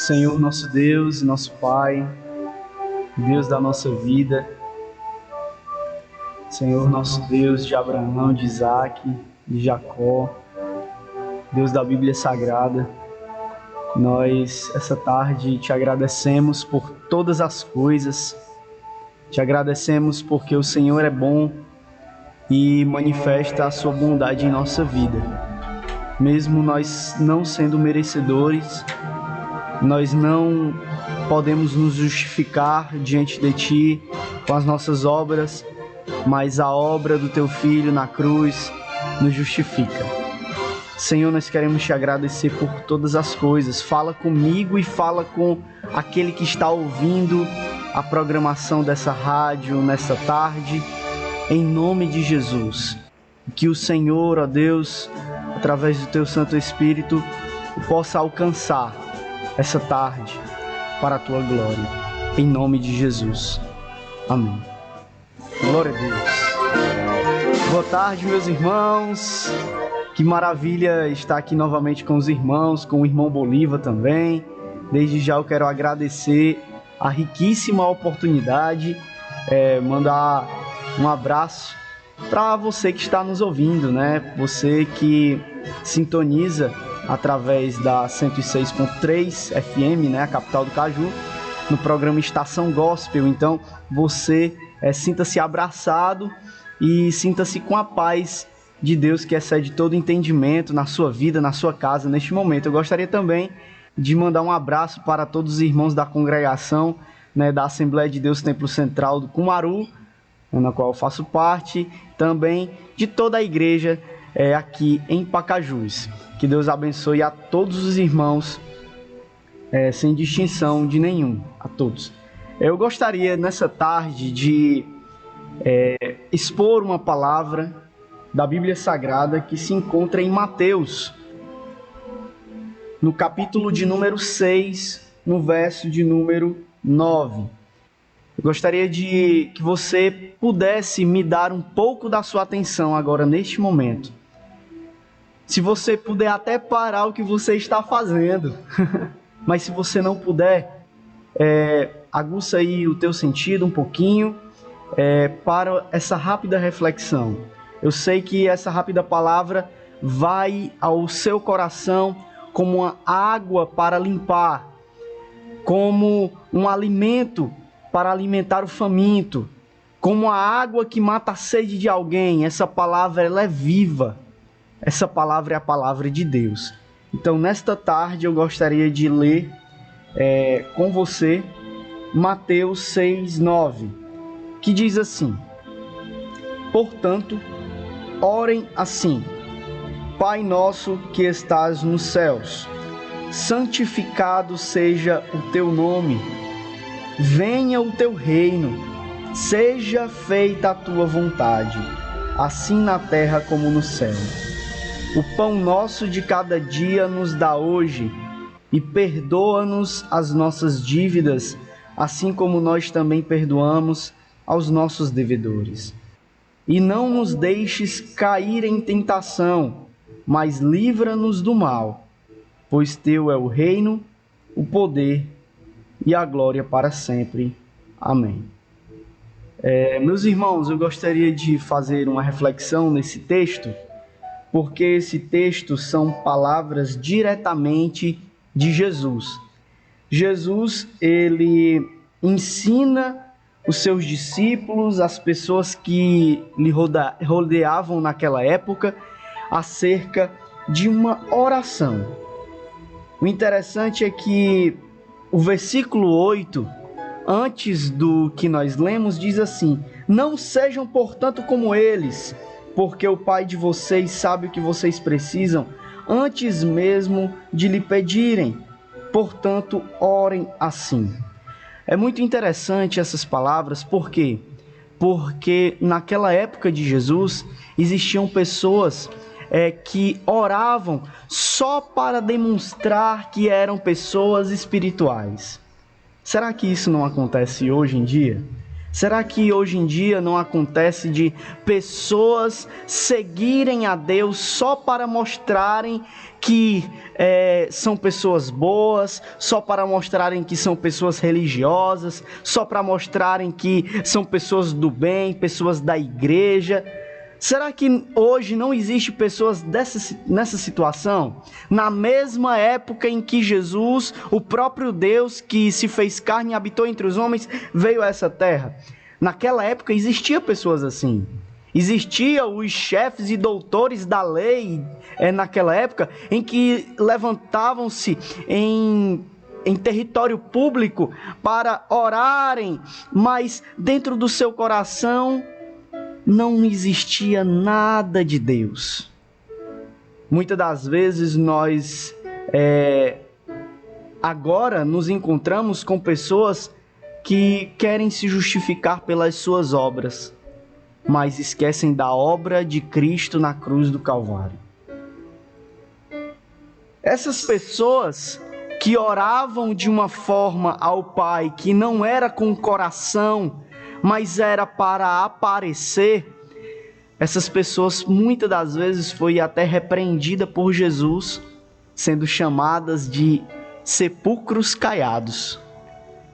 Senhor nosso Deus e nosso Pai, Deus da nossa vida, Senhor nosso Deus de Abraão, de Isaac, de Jacó, Deus da Bíblia Sagrada, nós essa tarde te agradecemos por todas as coisas, te agradecemos porque o Senhor é bom e manifesta a sua bondade em nossa vida. Mesmo nós não sendo merecedores, nós não podemos nos justificar diante de Ti com as nossas obras, mas a obra do Teu Filho na cruz nos justifica. Senhor, nós queremos Te agradecer por todas as coisas. Fala comigo e fala com aquele que está ouvindo a programação dessa rádio nessa tarde, em nome de Jesus. Que o Senhor, ó Deus, através do Teu Santo Espírito, possa alcançar essa tarde para a Tua glória, em nome de Jesus. Amém. Glória a Deus. Boa tarde, meus irmãos. Que maravilha estar aqui novamente com os irmãos, com o irmão Bolívar também. Desde já eu quero agradecer a riquíssima oportunidade, mandar um abraço para você que está nos ouvindo, né? Você que sintoniza através da 106.3 FM, né? A capital do Caju, no programa Estação Gospel. Então, você sinta-se abraçado e sinta-se com a paz de Deus que excede todo entendimento na sua vida, na sua casa, neste momento. Eu gostaria também de mandar um abraço para todos os irmãos da congregação, né, da Assembleia de Deus Templo Central do Cumaru, na qual eu faço parte, também de toda a igreja aqui em Pacajus. Que Deus abençoe a todos os irmãos, sem distinção de nenhum, a todos. Eu gostaria nessa tarde de expor uma palavra da Bíblia Sagrada que se encontra em Mateus, no capítulo de número 6, no verso de número 9. Eu gostaria de que você pudesse me dar um pouco da sua atenção agora, neste momento. Se você puder até parar o que você está fazendo, mas se você não puder, aguça aí o teu sentido um pouquinho para essa rápida reflexão. Eu sei que essa rápida palavra vai ao seu coração como uma água para limpar, como um alimento para alimentar o faminto, como a água que mata a sede de alguém. Essa palavra ela é viva, essa palavra é a palavra de Deus. Então, nesta tarde, eu gostaria de ler com você Mateus 6:9, que diz assim: portanto, orem assim: Pai nosso que estás nos céus, santificado seja o teu nome, venha o teu reino, seja feita a tua vontade, assim na terra como no céu. O pão nosso de cada dia nos dá hoje, e perdoa-nos as nossas dívidas, assim como nós também perdoamos aos nossos devedores. E não nos deixes cair em tentação, mas livra-nos do mal, pois teu é o reino, o poder e a glória para sempre. Amém. Meus irmãos, eu gostaria de fazer uma reflexão nesse texto, porque esse texto são palavras diretamente de Jesus. Jesus, ele ensina os seus discípulos, as pessoas que lhe rodeavam naquela época, acerca de uma oração. O interessante é que o versículo 8, antes do que nós lemos, diz assim: não sejam, portanto, como eles, porque o Pai de vocês sabe o que vocês precisam, antes mesmo de lhe pedirem. Portanto, orem assim. É muito interessante essas palavras, por quê? Porque naquela época de Jesus, existiam pessoas que oravam só para demonstrar que eram pessoas espirituais. Será que isso não acontece hoje em dia? Será que hoje em dia não acontece de pessoas seguirem a Deus só para mostrarem que são pessoas boas, só para mostrarem que são pessoas religiosas, só para mostrarem que são pessoas do bem, pessoas da igreja? Será que hoje não existe pessoas nessa situação? Na mesma época em que Jesus, o próprio Deus que se fez carne e habitou entre os homens, veio a essa terra. Naquela época existiam pessoas assim. Existiam os chefes e doutores da lei naquela época, em que levantavam-se em território público para orarem, mas dentro do seu coração não existia nada de Deus. Muitas das vezes nós agora nos encontramos com pessoas que querem se justificar pelas suas obras, mas esquecem da obra de Cristo na cruz do Calvário. Essas pessoas que oravam de uma forma ao Pai que não era com o coração, mas era para aparecer, essas pessoas muitas das vezes foi até repreendida por Jesus, sendo chamadas de sepulcros caiados.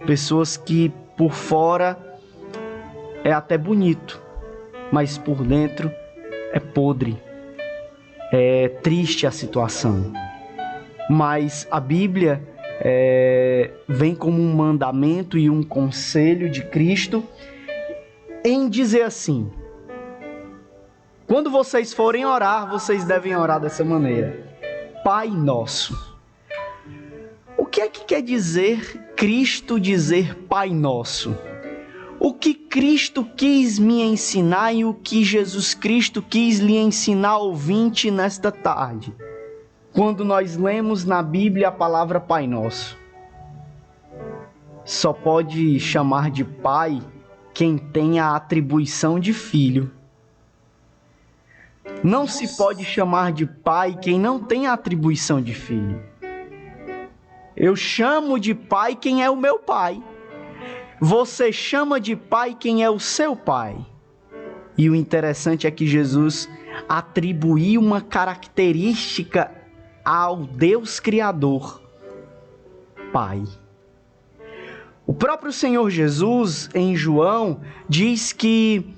Pessoas que por fora é até bonito, mas por dentro é podre, é triste a situação. Mas a Bíblia vem como um mandamento e um conselho de Cristo em dizer assim: quando vocês forem orar, vocês devem orar dessa maneira: Pai Nosso. O que é que quer dizer Cristo dizer Pai Nosso? O que Cristo quis me ensinar e o que Jesus Cristo quis lhe ensinar, ouvinte, nesta tarde, quando nós lemos na Bíblia a palavra Pai Nosso? Só pode chamar de Pai quem tem a atribuição de filho. Não se pode chamar de pai quem não tem a atribuição de filho. Eu chamo de pai quem é o meu pai. Você chama de pai quem é o seu pai. E o interessante é que Jesus atribuiu uma característica ao Deus Criador: Pai. O próprio Senhor Jesus, em João, diz que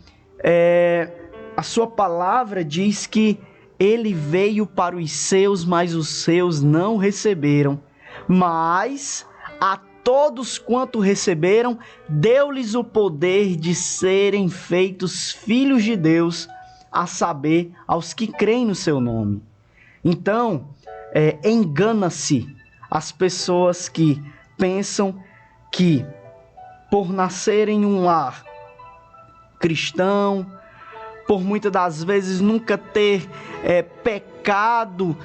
a sua palavra diz que ele veio para os seus, mas os seus não receberam. Mas a todos quanto receberam, deu-lhes o poder de serem feitos filhos de Deus, a saber, aos que creem no seu nome. Então, engana-se as pessoas que pensam que, por nascerem em um lar cristão, por muitas das vezes nunca ter pecado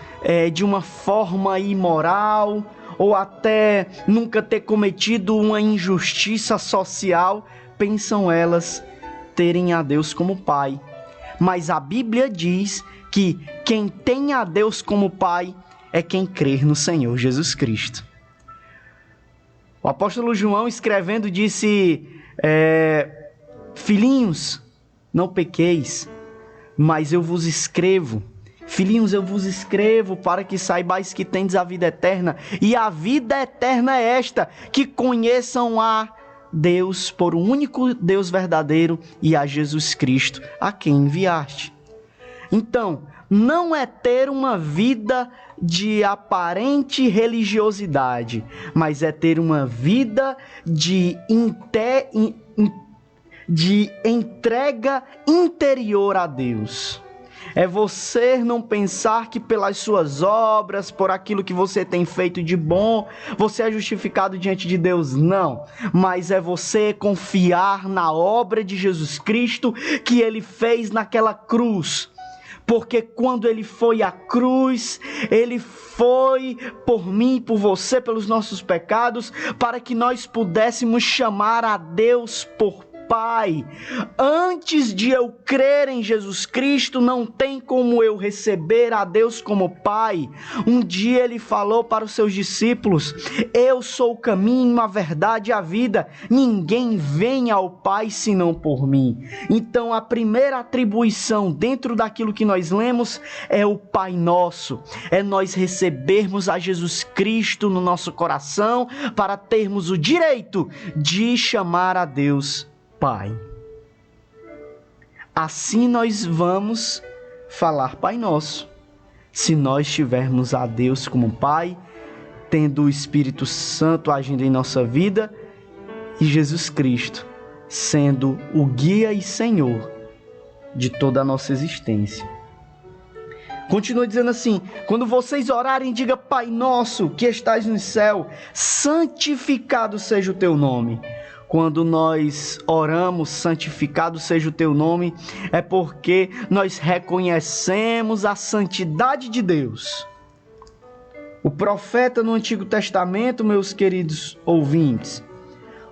de uma forma imoral, ou até nunca ter cometido uma injustiça social, pensam elas terem a Deus como Pai. Mas a Bíblia diz que quem tem a Deus como Pai é quem crer no Senhor Jesus Cristo. O apóstolo João, escrevendo, disse: filhinhos, não pequeis, mas eu vos escrevo. Filhinhos, eu vos escrevo para que saibais que tendes a vida eterna. E a vida eterna é esta: que conheçam a Deus por um único Deus verdadeiro e a Jesus Cristo, a quem enviaste. Então, não é ter uma vida de aparente religiosidade, mas é ter uma vida de entrega interior a Deus. É você não pensar que pelas suas obras, por aquilo que você tem feito de bom, você é justificado diante de Deus, não. Mas é você confiar na obra de Jesus Cristo que Ele fez naquela cruz. Porque quando Ele foi à cruz, Ele foi por mim, por você, pelos nossos pecados, para que nós pudéssemos chamar a Deus por Pai. Antes de eu crer em Jesus Cristo, não tem como eu receber a Deus como Pai. Um dia ele falou para os seus discípulos: eu sou o caminho, a verdade e a vida. Ninguém vem ao Pai senão por mim. Então a primeira atribuição dentro daquilo que nós lemos é o Pai Nosso. É nós recebermos a Jesus Cristo no nosso coração para termos o direito de chamar a Deus Pai. Assim nós vamos falar Pai Nosso, se nós tivermos a Deus como Pai, tendo o Espírito Santo agindo em nossa vida e Jesus Cristo sendo o guia e Senhor de toda a nossa existência. Continua dizendo assim: quando vocês orarem, diga: Pai nosso que estais no céu, santificado seja o teu nome. Quando nós oramos, santificado seja o teu nome, é porque nós reconhecemos a santidade de Deus. O profeta no Antigo Testamento, meus queridos ouvintes,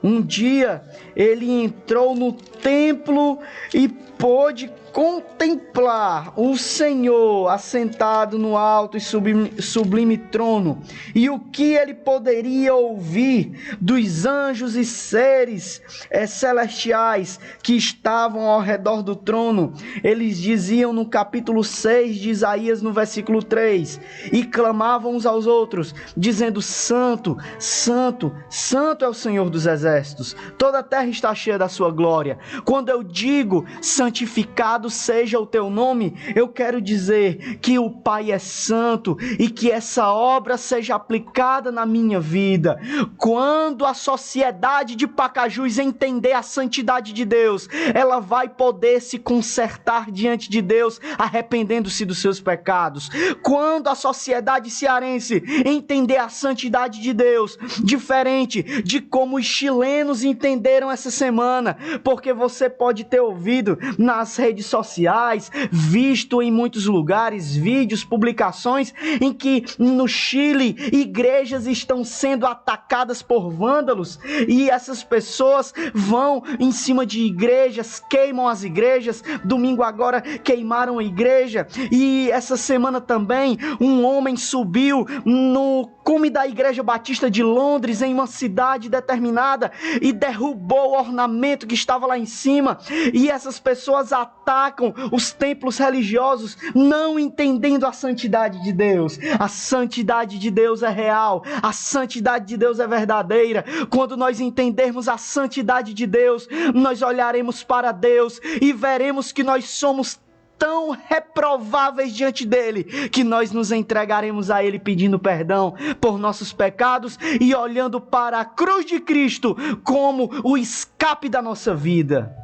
um dia ele entrou no templo e pôde contemplar o Senhor assentado no alto e sublime trono. E o que ele poderia ouvir dos anjos e seres celestiais que estavam ao redor do trono? Eles diziam no capítulo 6 de Isaías, no versículo 3, e clamavam uns aos outros, dizendo: Santo, Santo, Santo é o Senhor dos exércitos, toda a terra está cheia da sua glória. Quando eu digo santificado seja o teu nome, eu quero dizer que o Pai é santo e que essa obra seja aplicada na minha vida. Quando a sociedade de Pacajus entender a santidade de Deus, ela vai poder se consertar diante de Deus, arrependendo-se dos seus pecados. Quando a sociedade cearense entender a santidade de Deus, diferente de como os chilenos entenderam essa semana, porque você pode ter ouvido nas redes sociais, visto em muitos lugares, vídeos, publicações, em que no Chile, igrejas estão sendo atacadas por vândalos, e essas pessoas vão em cima de igrejas, queimam as igrejas. Domingo agora queimaram a igreja, e essa semana também um homem subiu no cume da Igreja Batista de Londres, em uma cidade determinada, e derrubou o ornamento que estava lá em cima. E essas pessoas atacam os templos religiosos, não entendendo a santidade de Deus. A santidade de Deus é real, a santidade de Deus é verdadeira. Quando nós entendermos a santidade de Deus, nós olharemos para Deus e veremos que nós somos tão reprováveis diante dele, que nós nos entregaremos a ele pedindo perdão por nossos pecados e olhando para a cruz de Cristo como o escape da nossa vida.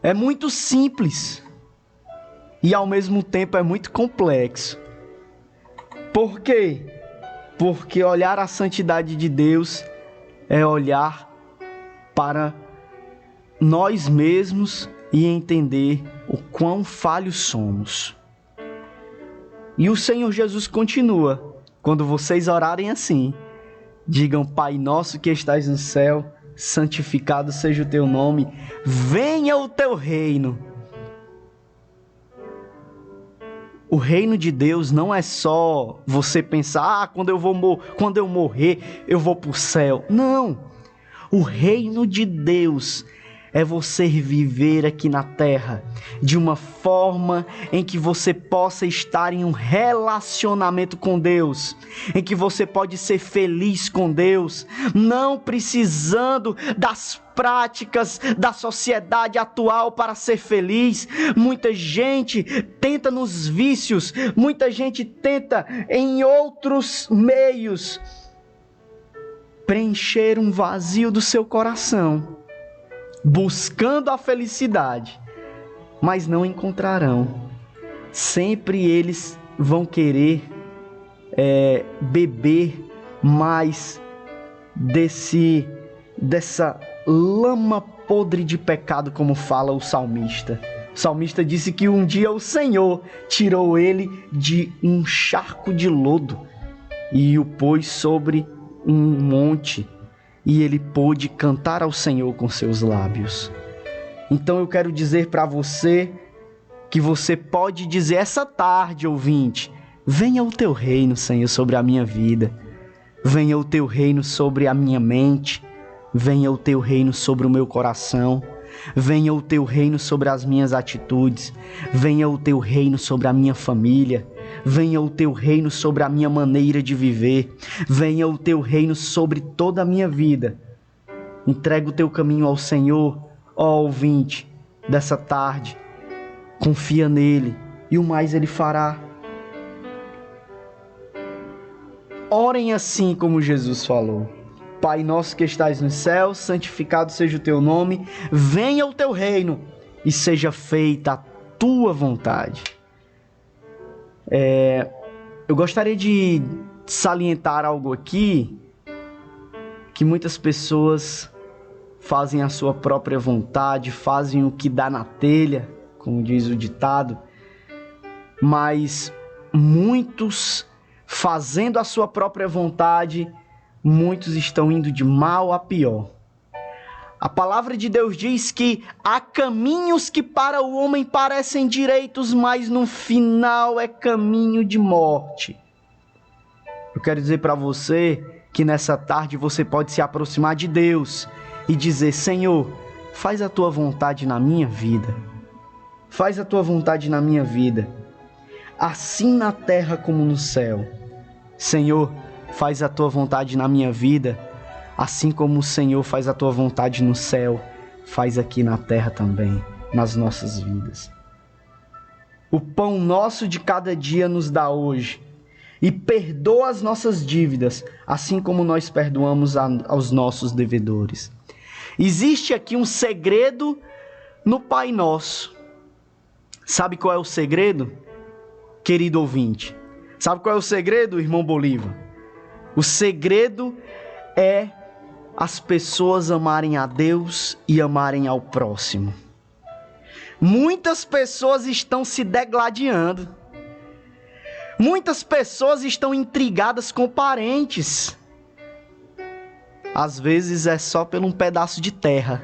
É muito simples e ao mesmo tempo é muito complexo. Por quê? Porque olhar a santidade de Deus é olhar para nós mesmos e entender o quão falhos somos. E o Senhor Jesus continua: quando vocês orarem assim, digam: Pai nosso que estais no céu, santificado seja o teu nome, venha o teu reino. O reino de Deus não é só você pensar: quando eu morrer, eu vou para o céu. Não. O reino de Deus é você viver aqui na terra de uma forma em que você possa estar em um relacionamento com Deus, em que você pode ser feliz com Deus, não precisando das práticas da sociedade atual para ser feliz. Muita gente tenta nos vícios, muita gente tenta em outros meios preencher um vazio do seu coração, buscando a felicidade, mas não encontrarão. Sempre eles vão querer beber mais dessa lama podre de pecado, como fala o salmista. O salmista disse que um dia o Senhor tirou ele de um charco de lodo e o pôs sobre um monte, e ele pôde cantar ao Senhor com seus lábios. Então eu quero dizer para você que você pode dizer essa tarde, ouvinte: venha o teu reino, Senhor, sobre a minha vida. Venha o teu reino sobre a minha mente. Venha o teu reino sobre o meu coração. Venha o teu reino sobre as minhas atitudes. Venha o teu reino sobre a minha família. Venha o teu reino sobre a minha maneira de viver. Venha o teu reino sobre toda a minha vida. Entrega o teu caminho ao Senhor, ó ouvinte dessa tarde. Confia nele e o mais ele fará. Orem assim como Jesus falou: Pai nosso que estais nos céus, santificado seja o teu nome, venha o teu reino e seja feita a tua vontade. Eu gostaria de salientar algo aqui, que muitas pessoas fazem a sua própria vontade, fazem o que dá na telha, como diz o ditado, mas muitos fazendo a sua própria vontade, muitos estão indo de mal a pior. A palavra de Deus diz que há caminhos que para o homem parecem direitos, mas no final é caminho de morte. Eu quero dizer para você que nessa tarde você pode se aproximar de Deus e dizer: Senhor, faz a tua vontade na minha vida. Faz a tua vontade na minha vida, assim na terra como no céu. Senhor, faz a tua vontade na minha vida, assim como o Senhor faz a tua vontade no céu, faz aqui na terra também, nas nossas vidas. O pão nosso de cada dia nos dá hoje, e perdoa as nossas dívidas, assim como nós perdoamos aos nossos devedores. Existe aqui um segredo no Pai Nosso. Sabe qual é o segredo, querido ouvinte? Sabe qual é o segredo, irmão Bolívar? O segredo é as pessoas amarem a Deus e amarem ao próximo. Muitas pessoas estão se degladiando. Muitas pessoas estão intrigadas com parentes. Às vezes é só por um pedaço de terra.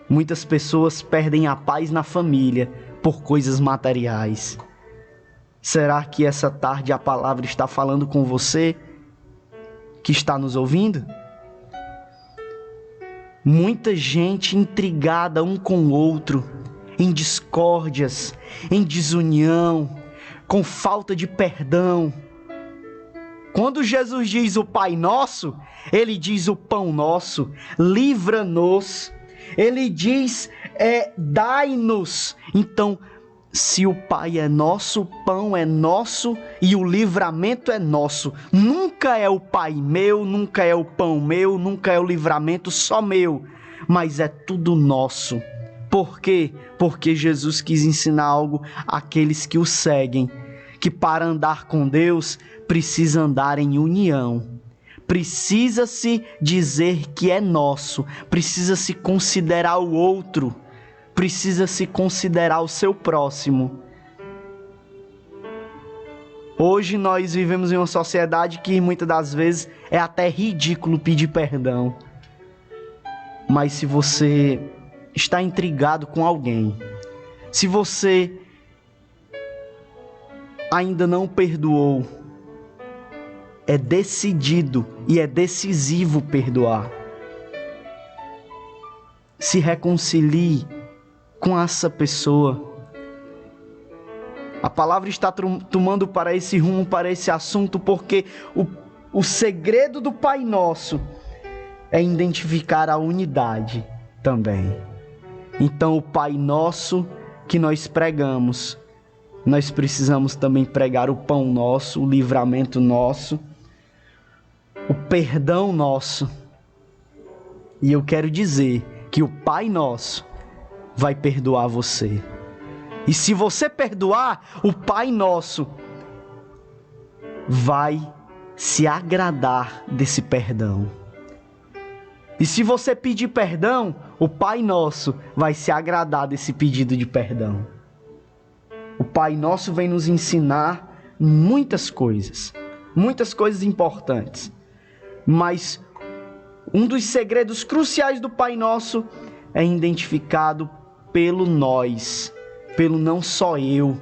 Muitas pessoas perdem a paz na família por coisas materiais. Será que essa tarde a palavra está falando com você que está nos ouvindo? Muita gente intrigada um com o outro, em discórdias, em desunião, com falta de perdão. Quando Jesus diz o Pai Nosso, ele diz o pão nosso, livra-nos. Ele diz, dai-nos. Então, se o Pai é nosso, o pão é nosso e o livramento é nosso. Nunca é o Pai meu, nunca é o pão meu, nunca é o livramento só meu, mas é tudo nosso. Por quê? Porque Jesus quis ensinar algo àqueles que o seguem, que para andar com Deus precisa andar em união. Precisa-se dizer que é nosso, precisa-se considerar o outro, precisa-se considerar o seu próximo. Hoje nós vivemos em uma sociedade que muitas das vezes é até ridículo pedir perdão. Mas se você está intrigado com alguém, se você ainda não perdoou, é decidido e é decisivo perdoar. Se reconcilie com essa pessoa. A palavra está tomando para esse rumo, para esse assunto, porque o segredo do Pai Nosso é identificar a unidade também. Então, o Pai Nosso que nós pregamos, nós precisamos também pregar o pão nosso, o livramento nosso, o perdão nosso. E eu quero dizer que o Pai Nosso vai perdoar você. E se você perdoar, o Pai Nosso vai se agradar desse perdão. E se você pedir perdão, o Pai Nosso vai se agradar desse pedido de perdão. O Pai Nosso vem nos ensinar muitas coisas importantes. Mas Um dos segredos cruciais do Pai Nosso é identificado pelo nós, pelo não só eu.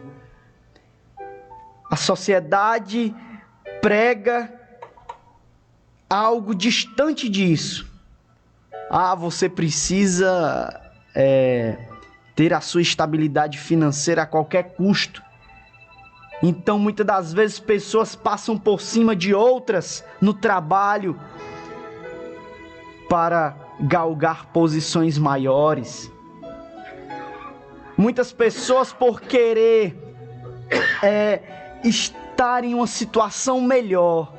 A sociedade prega algo distante disso. Você precisa ter a sua estabilidade financeira a qualquer custo. Então, muitas das vezes, pessoas passam por cima de outras no trabalho para galgar posições maiores. Muitas pessoas, por querer estar em uma situação melhor,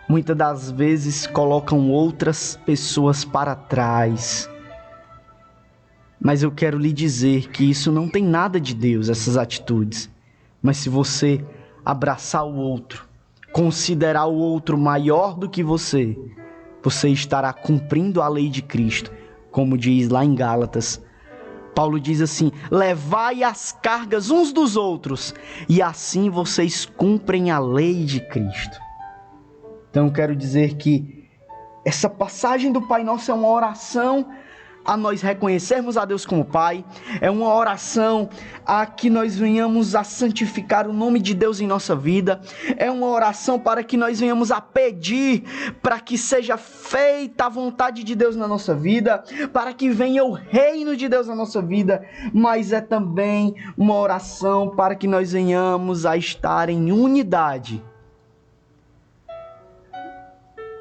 muitas das vezes colocam outras pessoas para trás. Mas eu quero lhe dizer que isso não tem nada de Deus, essas atitudes. Mas se você abraçar o outro, considerar o outro maior do que você, você estará cumprindo a lei de Cristo, como diz lá em Gálatas. Paulo diz assim: levai as cargas uns dos outros, e assim vocês cumprem a lei de Cristo. Então eu quero dizer que essa passagem do Pai Nosso é uma oração a nós reconhecermos a Deus como Pai, é uma oração a que nós venhamos a santificar o nome de Deus em nossa vida, é uma oração para que nós venhamos a pedir para que seja feita a vontade de Deus na nossa vida, para que venha o reino de Deus na nossa vida, mas é também uma oração para que nós venhamos a estar em unidade.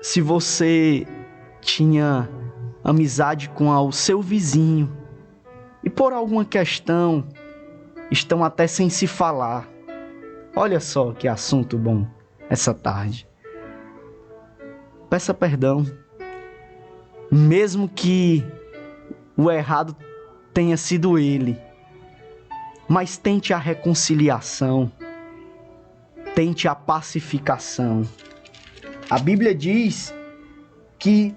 Se você tinha amizade com o seu vizinho e por alguma questão estão até sem se falar, olha só que assunto bom essa tarde. Peça perdão, mesmo que o errado tenha sido ele, mas tente a reconciliação, tente a pacificação. A Bíblia diz que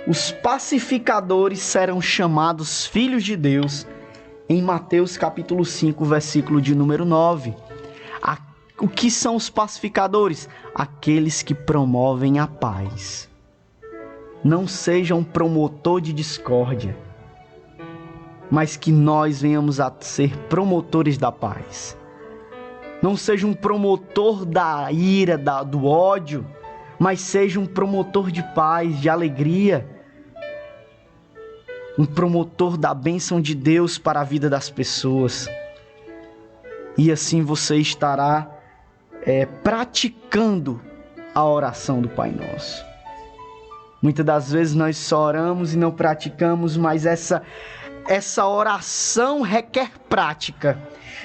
os pacificadores serão chamados filhos de Deus em Mateus capítulo 5, versículo de número 9. O que são os pacificadores? Aqueles que promovem a paz. Não seja um promotor de discórdia, mas que nós venhamos a ser promotores da paz. Não seja um promotor da ira, do ódio, mas seja um promotor de paz, de alegria, um promotor da bênção de Deus para a vida das pessoas. E assim você estará praticando a oração do Pai Nosso. Muitas das vezes nós só oramos e não praticamos, mas essa oração requer prática.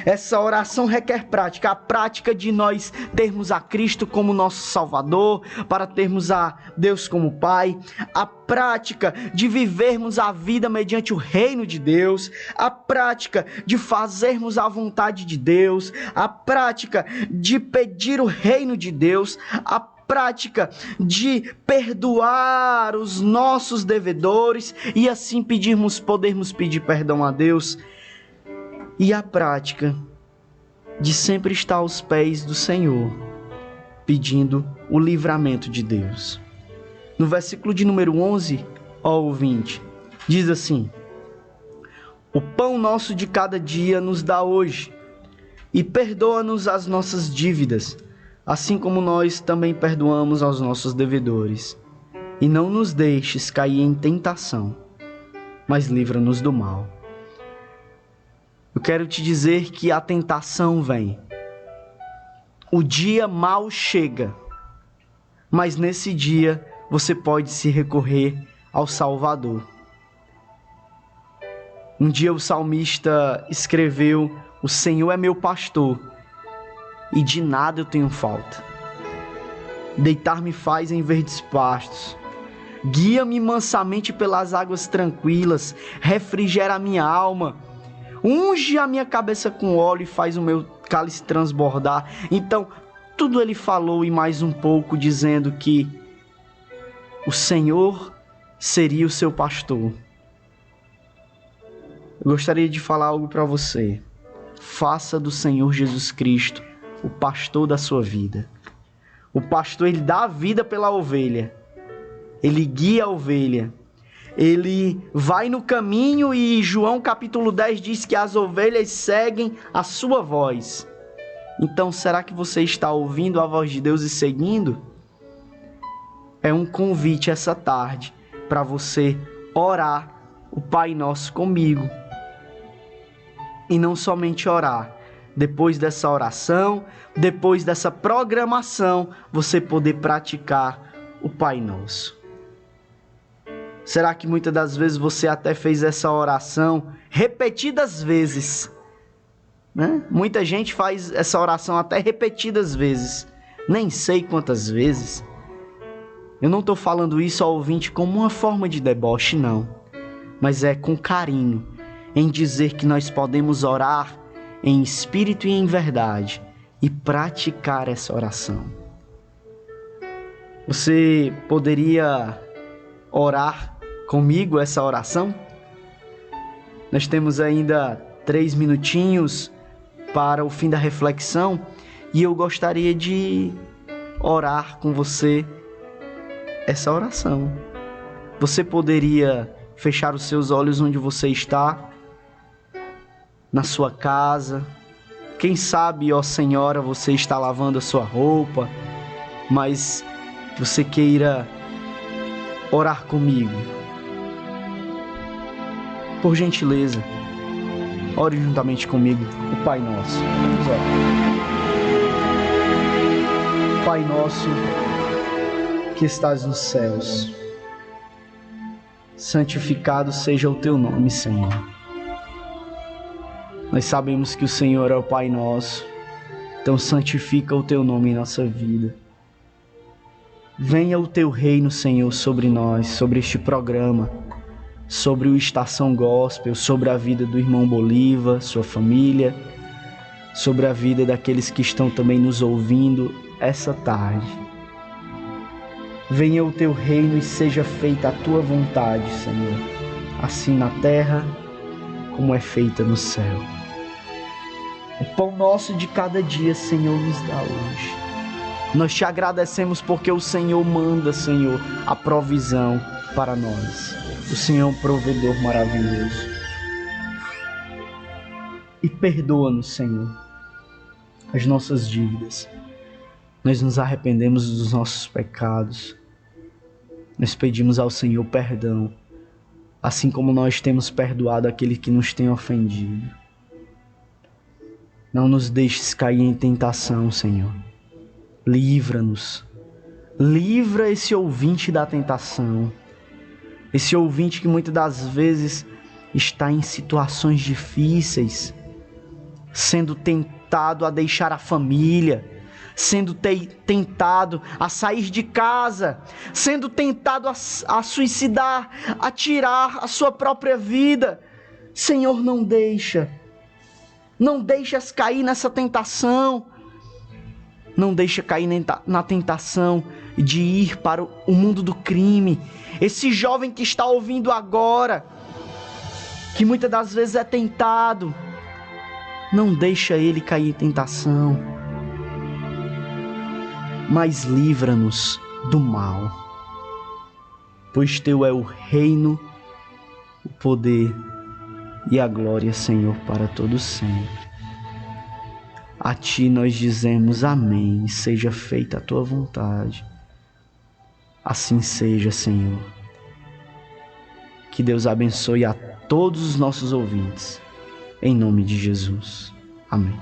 Essa oração requer prática, a prática de nós termos a Cristo como nosso Salvador, para termos a Deus como Pai, a prática de vivermos a vida mediante o reino de Deus, a prática de fazermos a vontade de Deus, a prática de pedir o reino de Deus, a prática de perdoar os nossos devedores e assim podermos pedir perdão a Deus, e a prática de sempre estar aos pés do Senhor, pedindo o livramento de Deus. No versículo de número 11 ao 20, diz assim: o pão nosso de cada dia nos dá hoje, e perdoa-nos as nossas dívidas, assim como nós também perdoamos aos nossos devedores. E não nos deixes cair em tentação, mas livra-nos do mal. Eu quero te dizer que a tentação vem. O dia mal chega, mas nesse dia você pode se recorrer ao Salvador. Um dia o salmista escreveu: o Senhor é meu pastor, e de nada eu tenho falta. Deitar-me faz em verdes pastos, guia-me mansamente pelas águas tranquilas, refrigera a minha alma, unge a minha cabeça com óleo e faz o meu cálice transbordar. Então, tudo ele falou e mais um pouco, dizendo que o Senhor seria o seu pastor. Eu gostaria de falar algo para você. Faça do Senhor Jesus Cristo o pastor da sua vida. O pastor, ele dá a vida pela ovelha. ele guia a ovelha. Ele vai no caminho e João capítulo 10 diz que as ovelhas seguem a sua voz. Então, será que você está ouvindo a voz de Deus e seguindo? É um convite essa tarde para você orar o Pai Nosso comigo. E não somente orar. Depois dessa oração, depois dessa programação, você poder praticar o Pai Nosso. Será que muitas das vezes você até fez essa oração repetidas vezes? Né? Muita gente faz essa oração até repetidas vezes. Nem sei quantas vezes. Eu não estou falando isso ao ouvinte como uma forma de deboche, não. Mas é com carinho, em dizer que nós podemos orar em espírito e em verdade e praticar essa oração. Você poderia orar comigo essa oração? Nós temos ainda 3 minutinhos para o fim da reflexão e eu gostaria de orar com você essa oração. Você poderia fechar os seus olhos onde você está, na sua casa. Quem sabe, ó Senhora, você está lavando a sua roupa, mas você queira orar comigo. Por gentileza, ore juntamente comigo o Pai Nosso. Vamos orar. Pai Nosso, que estás nos céus, santificado seja o teu nome, Senhor. Nós sabemos que o Senhor é o Pai Nosso, então santifica o teu nome em nossa vida. Venha o teu reino, Senhor, sobre nós, sobre este programa, sobre o Estação Gospel, sobre a vida do irmão Bolívar, sua família, sobre a vida daqueles que estão também nos ouvindo essa tarde. Venha o teu reino e seja feita a tua vontade, Senhor, assim na terra como é feita no céu. O pão nosso de cada dia, Senhor, nos dá hoje. Nós te agradecemos porque o Senhor manda, Senhor, a provisão para nós. O Senhor é um provedor maravilhoso. E perdoa-nos, Senhor, as nossas dívidas. Nós nos arrependemos dos nossos pecados. Nós pedimos ao Senhor perdão, assim como nós temos perdoado aquele que nos tem ofendido. Não nos deixes cair em tentação, Senhor. Livra-nos. Livra esse ouvinte da tentação. Esse ouvinte que muitas das vezes está em situações difíceis, sendo tentado a deixar a família, sendo tentado a sair de casa, sendo tentado a suicidar, a tirar a sua própria vida. Senhor, não deixas cair nessa tentação. Não deixa cair na tentação de ir para o mundo do crime. Esse jovem que está ouvindo agora, que muitas das vezes é tentado, não deixa ele cair em tentação, mas livra-nos do mal, pois teu é o reino, o poder e a glória, Senhor, para todo sempre. A ti nós dizemos amém, seja feita a tua vontade. Assim seja, Senhor. Que Deus abençoe a todos os nossos ouvintes. Em nome de Jesus. Amém.